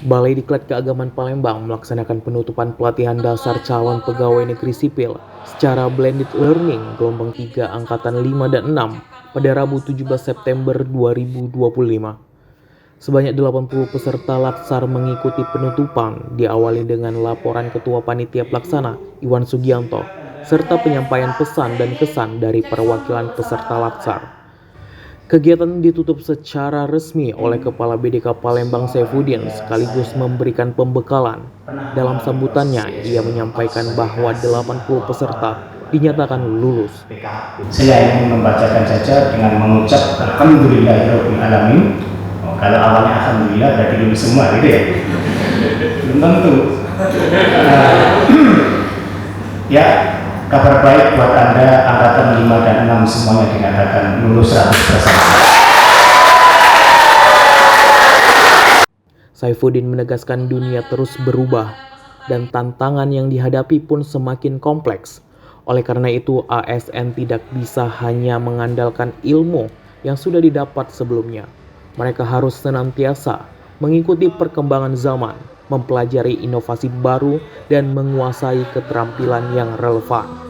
Balai Diklat Keagamaan Palembang melaksanakan penutupan pelatihan dasar calon pegawai negeri sipil secara blended learning gelombang 3 angkatan 5 dan 6 pada Rabu 17 September 2025. Sebanyak 80 peserta latsar mengikuti penutupan, diawali dengan laporan Ketua Panitia Pelaksana Iwan Sugianto serta penyampaian pesan dan kesan dari perwakilan peserta latsar. Kegiatan ditutup secara resmi oleh Kepala BDK Palembang Saifuddin sekaligus memberikan pembekalan. Dalam sambutannya, ia menyampaikan bahwa 80 peserta dinyatakan lulus. Saya ingin membacakan saja dengan mengucap Alhamdulillahirrahmanirrahim. Kalau awalnya Alhamdulillah berarti lulus semua gitu ya. Belum tentu. Ya, kabar baik buat Anda angkatan 5 dan 6 semuanya dinyatakan lulus 100%. Saifuddin menegaskan dunia terus berubah dan tantangan yang dihadapi pun semakin kompleks. Oleh karena itu, ASN tidak bisa hanya mengandalkan ilmu yang sudah didapat sebelumnya. Mereka harus senantiasa mengikuti perkembangan zaman, mempelajari inovasi baru, dan menguasai keterampilan yang relevan.